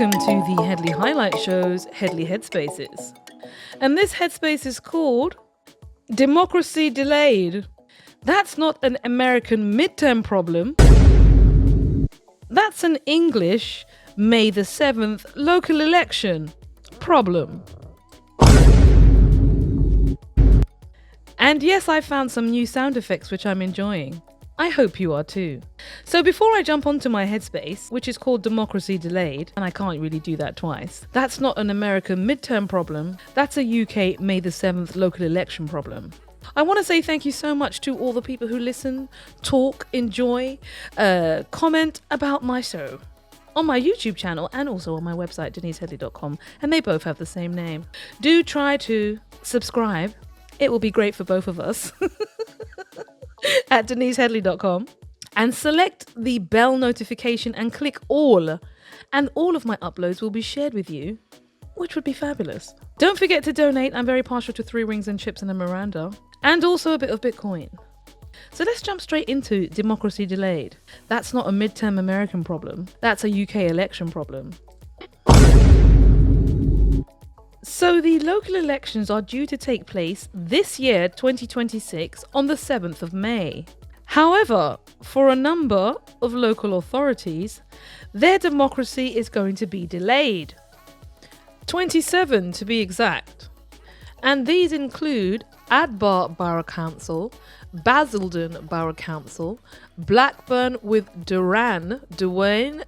Welcome to the Headley Highlight Show's Headley Headspaces. And this headspace is called Democracy Delayed. That's not an American midterm problem. That's an English May the 7th local election problem. And yes, I found some new sound effects which I'm enjoying. I hope you are too. So before I jump onto my headspace, which is called Democracy Delayed, and I can't really do that twice, that's not an American midterm problem, that's a UK May the 7th local election problem. I want to say thank you so much to all the people who listen, talk, enjoy, comment about my show on my YouTube channel and also on my website, denisehedley.com, and they both have the same name. Do try to subscribe. It will be great for both of us. At denisehedley.com, and select the bell notification and click all, and all of my uploads will be shared with you, which would be fabulous. Don't forget to donate. I'm very partial to 3 rings and chips and a Miranda, and also a bit of Bitcoin. So let's jump straight into Democracy Delayed. That's not a midterm American problem. That's a UK election problem. So the local elections are due to take place this year, 2026, on the 7th of May. However, for a number of local authorities, their democracy is going to be delayed. 27 to be exact. And these include Adbar Borough Council, Basildon Borough Council, Blackburn with Durham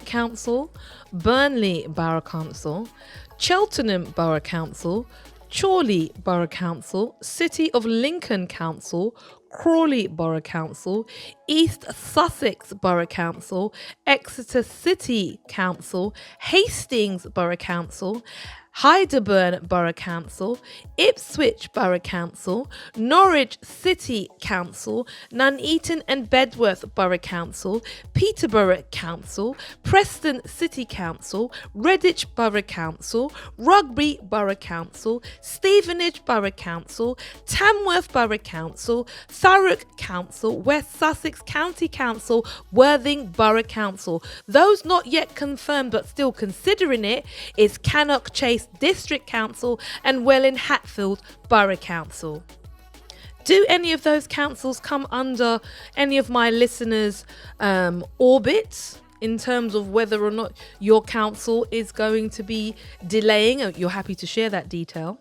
Council, Burnley Borough Council, Cheltenham Borough Council, Chorley Borough Council, City of Lincoln Council, Crawley Borough Council, East Sussex Borough Council, Exeter City Council, Hastings Borough Council, Hyderburn Borough Council, Ipswich Borough Council, Norwich City Council, Nuneaton and Bedworth Borough Council, Peterborough Council, Preston City Council, Redditch Borough Council, Rugby Borough Council, Stevenage Borough Council, Tamworth Borough Council, Thurrock Council, West Sussex County Council, Worthing Borough Council. Those not yet confirmed but still considering it is Cannock Chase District Council and Welwyn Hatfield Borough Council. Do any of those councils come under any of my listeners' orbits in terms of whether or not your council is going to be delaying? You're happy to share that detail.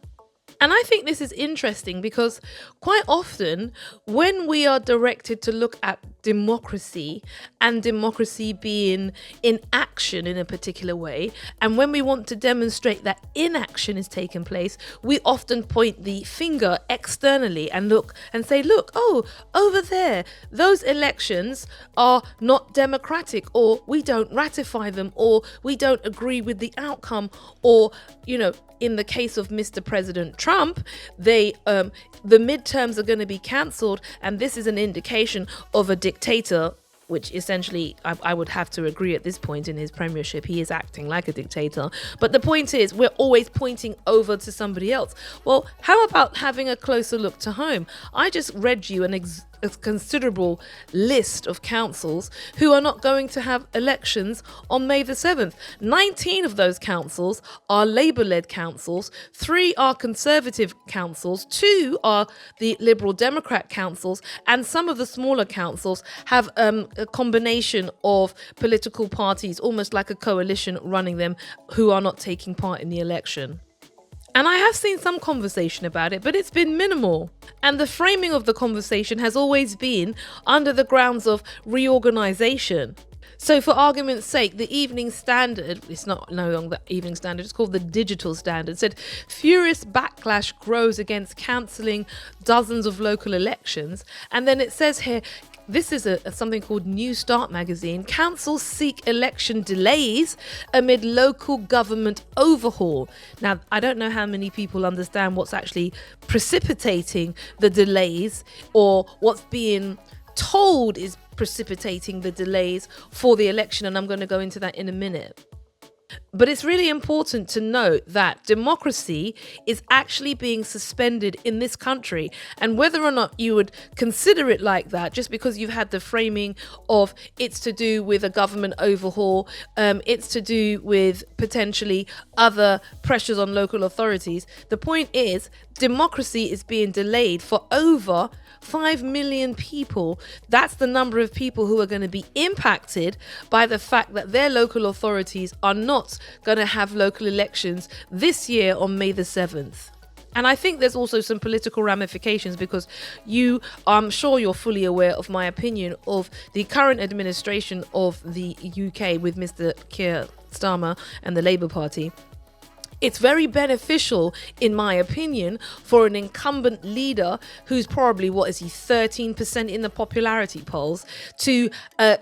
And I think this is interesting because quite often when we are directed to look at democracy and democracy being in action in a particular way, and when we want to demonstrate that inaction is taking place, we often point the finger externally and look and say, look, oh, over there, those elections are not democratic, or we don't ratify them, or we don't agree with the outcome, or, you know, in the case of Mr. President Trump, the midterms are going to be cancelled, and this is an indication of a dictator, which essentially I would have to agree at this point in his premiership, he is acting like a dictator. But the point is, we're always pointing over to somebody else. Well, how about having a closer look to home? I just read you a considerable list of councils who are not going to have elections on May the 7th. 19 of those councils are Labour-led councils, 3 are Conservative councils, 2 are the Liberal Democrat councils, and some of the smaller councils have a combination of political parties, almost like a coalition running them, who are not taking part in the election. And I have seen some conversation about it, but it's been minimal. And the framing of the conversation has always been under the grounds of reorganisation. So for argument's sake, the Evening Standard, it's not no longer the Evening Standard, it's called the Digital Standard, said furious backlash grows against cancelling dozens of local elections. And then it says here, this is something called New Start magazine. Councils seek election delays amid local government overhaul. Now, I don't know how many people understand what's actually precipitating the delays, or what's being told is precipitating the delays for the election, and I'm going to go into that in a minute. But it's really important to note that democracy is actually being suspended in this country. And whether or not you would consider it like that, just because you've had the framing of it's to do with a government overhaul, it's to do with potentially other pressures on local authorities. The point is, democracy is being delayed for over 5 million people. That's the number of people who are going to be impacted by the fact that their local authorities are not going to have local elections this year on May the 7th. And I think there's also some political ramifications, because I'm sure you're fully aware of my opinion of the current administration of the UK with Mr. Keir Starmer and the Labour Party. It's very beneficial, in my opinion, for an incumbent leader who's probably, 13% in the popularity polls, to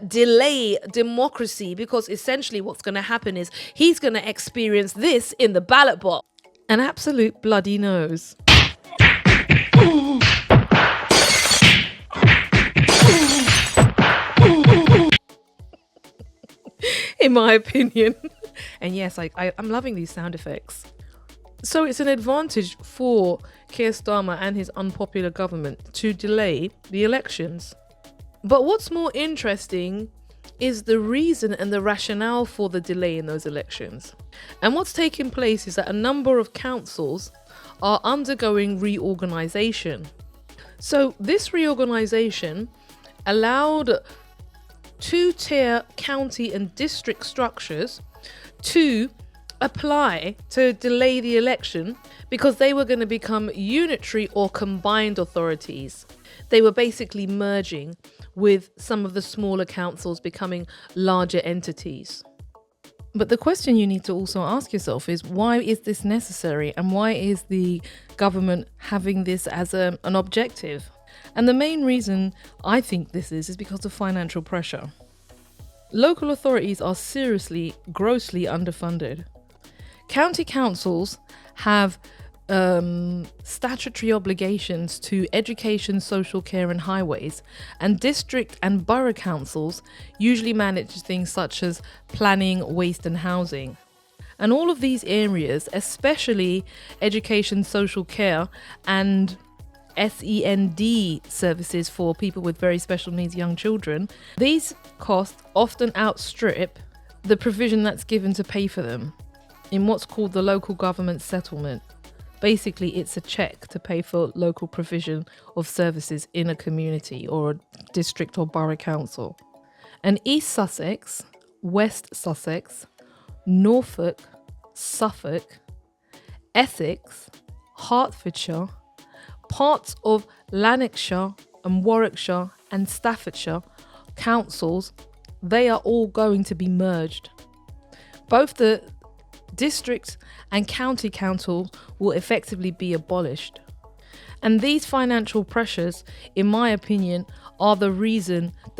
delay democracy, because essentially what's going to happen is he's going to experience this in the ballot box. An absolute bloody nose. In my opinion. And yes, I'm loving these sound effects. So it's an advantage for Keir Starmer and his unpopular government to delay the elections. But what's more interesting is the reason and the rationale for the delay in those elections. And what's taking place is that a number of councils are undergoing reorganisation. So this reorganisation allowed two-tier county and district structures to apply to delay the election because they were going to become unitary or combined authorities. They were basically merging with some of the smaller councils, becoming larger entities. But the question you need to also ask yourself is, why is this necessary, and why is the government having this as an objective? And the main reason I think this is because of financial pressure. Local authorities are seriously, grossly underfunded. County councils have statutory obligations to education, social care and highways, and district and borough councils usually manage things such as planning, waste and housing. And all of these areas, especially education, social care and SEND services for people with very special needs young children, these costs often outstrip the provision that's given to pay for them in what's called the local government settlement. Basically, it's a check to pay for local provision of services in a community or a district or borough council. And East Sussex, West Sussex, Norfolk, Suffolk, Essex, Hertfordshire, parts of Lanarkshire and Warwickshire and Staffordshire councils, they are all going to be merged. Both the district and county councils will effectively be abolished. And these financial pressures, in my opinion, are the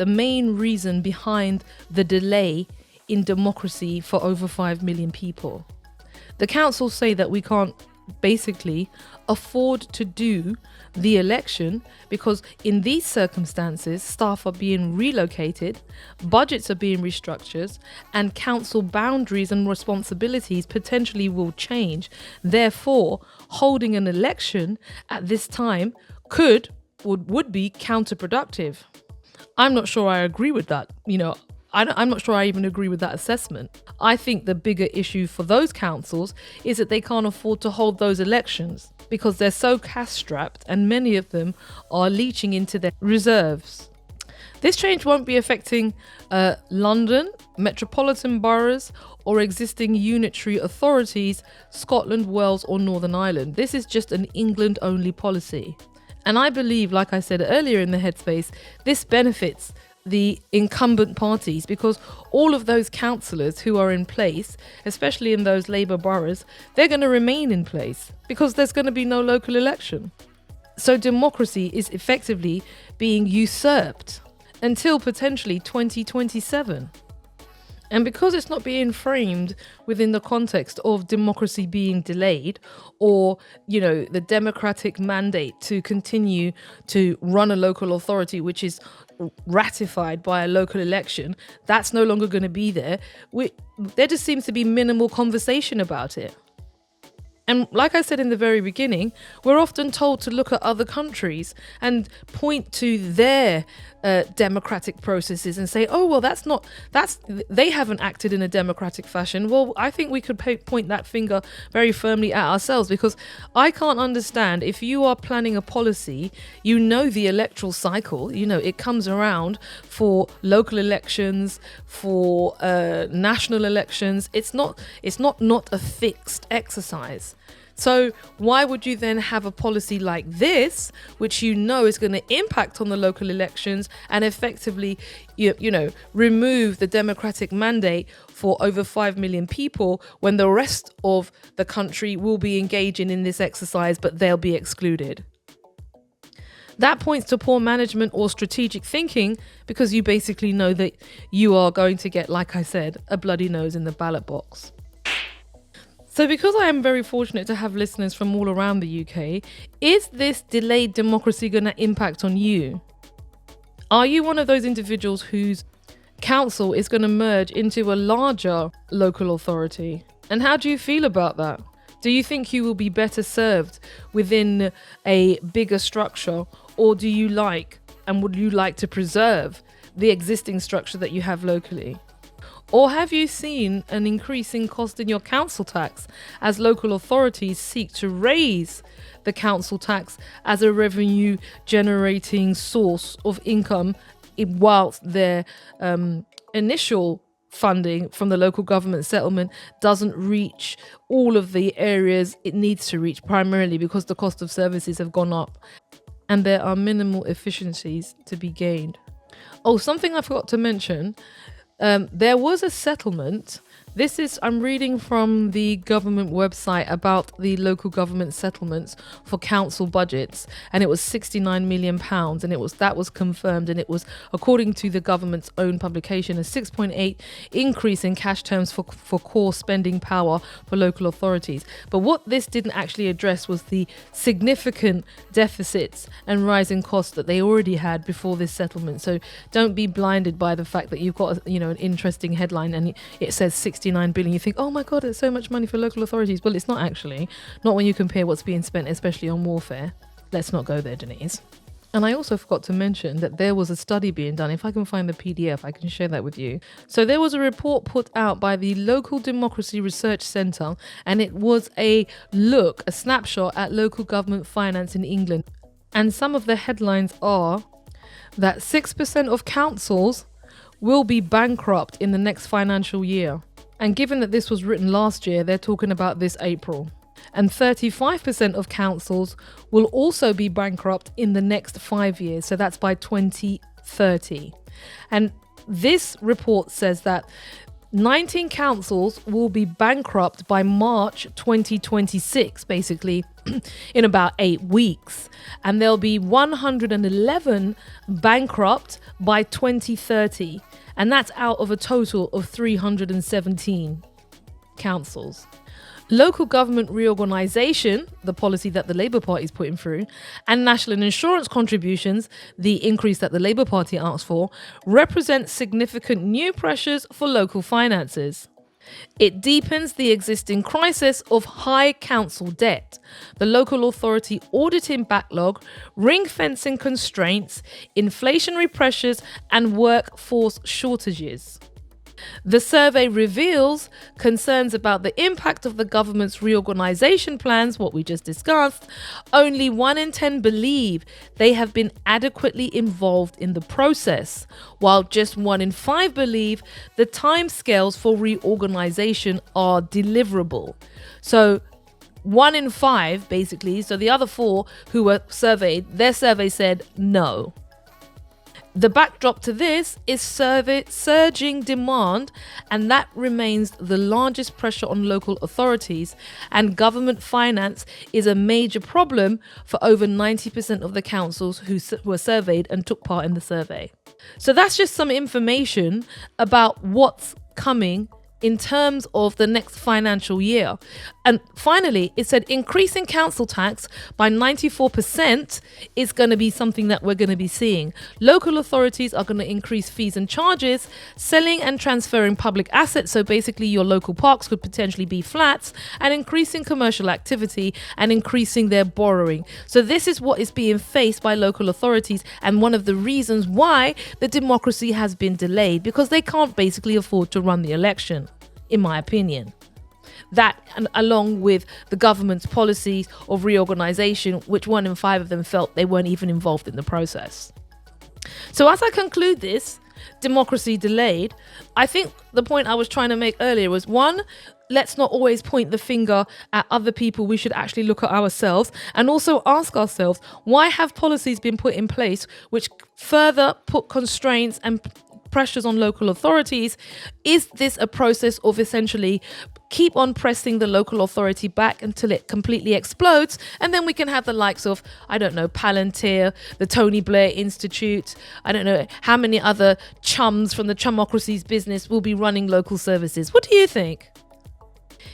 main reason behind the delay in democracy for over 5 million people. The councils say that we can't basically afford to do the election because in these circumstances staff are being relocated, budgets are being restructured, and council boundaries and responsibilities potentially will change. Therefore, holding an election at this time would be counterproductive. I'm not sure I agree with that. I'm not sure I even agree with that assessment. I think the bigger issue for those councils is that they can't afford to hold those elections because they're so cash-strapped and many of them are leaching into their reserves. This change won't be affecting London, metropolitan boroughs or existing unitary authorities, Scotland, Wales or Northern Ireland. This is just an England-only policy. And I believe, like I said earlier in the Headspace, this benefits the incumbent parties because all of those councillors who are in place, especially in those Labour boroughs, they're going to remain in place because there's going to be no local election. So democracy is effectively being usurped until potentially 2027. And because it's not being framed within the context of democracy being delayed or, the democratic mandate to continue to run a local authority, which is ratified by a local election, that's no longer going to be there. There just seems to be minimal conversation about it. And like I said in the very beginning, we're often told to look at other countries and point to their democratic processes and say, oh, well, they haven't acted in a democratic fashion. Well, I think we could point that finger very firmly at ourselves, because I can't understand, if you are planning a policy, the electoral cycle, it comes around for local elections, for national elections. It's not a fixed exercise. So why would you then have a policy like this, which is going to impact on the local elections and effectively, remove the democratic mandate for over 5 million people, when the rest of the country will be engaging in this exercise, but they'll be excluded? That points to poor management or strategic thinking, because you basically know that you are going to get, like I said, a bloody nose in the ballot box. So because I am very fortunate to have listeners from all around the UK, is this delayed democracy going to impact on you? Are you one of those individuals whose council is going to merge into a larger local authority? And how do you feel about that? Do you think you will be better served within a bigger structure, or would you like to preserve the existing structure that you have locally? Or have you seen an increasing cost in your council tax as local authorities seek to raise the council tax as a revenue generating source of income, whilst their initial funding from the local government settlement doesn't reach all of the areas it needs to reach, primarily because the cost of services have gone up and there are minimal efficiencies to be gained? Oh, something I forgot to mention. There was a settlement. I'm reading from the government website about the local government settlements for council budgets, and it was £69 million, and that was confirmed, and it was, according to the government's own publication, a 6.8 increase in cash terms for core spending power for local authorities. But what this didn't actually address was the significant deficits and rising costs that they already had before this settlement. So don't be blinded by the fact that you've got an interesting headline and it says 69 billion. You think, oh my god, it's so much money for local authorities. Well, it's not actually. Not when you compare what's being spent, especially on warfare. Let's not go there, Denise. And I also forgot to mention that there was a study being done. If I can find the PDF, I can share that with you. So there was a report put out by the Local Democracy Research Centre, and it was a snapshot at local government finance in England. And some of the headlines are that 6% of councils will be bankrupt in the next financial year. And given that this was written last year, they're talking about this April. And 35% of councils will also be bankrupt in the next 5 years. So that's by 2030. And this report says that 19 councils will be bankrupt by March 2026, basically in about 8 weeks. And there'll be 111 bankrupt by 2030. And that's out of a total of 317 councils. Local government reorganisation, the policy that the Labour Party is putting through, and national insurance contributions, the increase that the Labour Party asked for, represent significant new pressures for local finances. It deepens the existing crisis of high council debt, the local authority auditing backlog, ring-fencing constraints, inflationary pressures, and workforce shortages. The survey reveals concerns about the impact of the government's reorganisation plans, what we just discussed. Only 1 in 10 believe they have been adequately involved in the process, while just 1 in 5 believe the timescales for reorganisation are deliverable. So 1 in 5, basically, so the other 4 who were surveyed, their survey said no. The backdrop to this is surging demand, and that remains the largest pressure on local authorities, and government finance is a major problem for over 90% of the councils who were surveyed and took part in the survey. So that's just some information about what's coming in terms of the next financial year. And finally, it said increasing council tax by 94% is going to be something that we're going to be seeing. Local authorities are going to increase fees and charges, selling and transferring public assets. So basically your local parks could potentially be flats, and increasing commercial activity and increasing their borrowing. So this is what is being faced by local authorities, and one of the reasons why the democracy has been delayed, because they can't basically afford to run the election, in my opinion. That, and along with the government's policies of reorganisation, which 1 in 5 of them felt they weren't even involved in the process. So as I conclude this, democracy delayed, I think the point I was trying to make earlier was, one, let's not always point the finger at other people. We should actually look at ourselves and also ask ourselves, why have policies been put in place which further put constraints and pressures on local authorities? Is this a process of essentially keep on pressing the local authority back until it completely explodes, and then we can have the likes of, I don't know, Palantir, the Tony Blair Institute, I don't know how many other chums from the Chumocracy's business will be running local services? What do you think?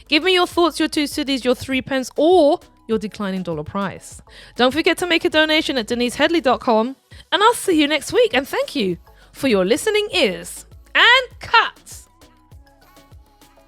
Give me your thoughts, your 2 cities, your 3 pence, or your declining dollar price. Don't forget to make a donation at denisehedley.com, and I'll see you next week, and thank you for your listening ears.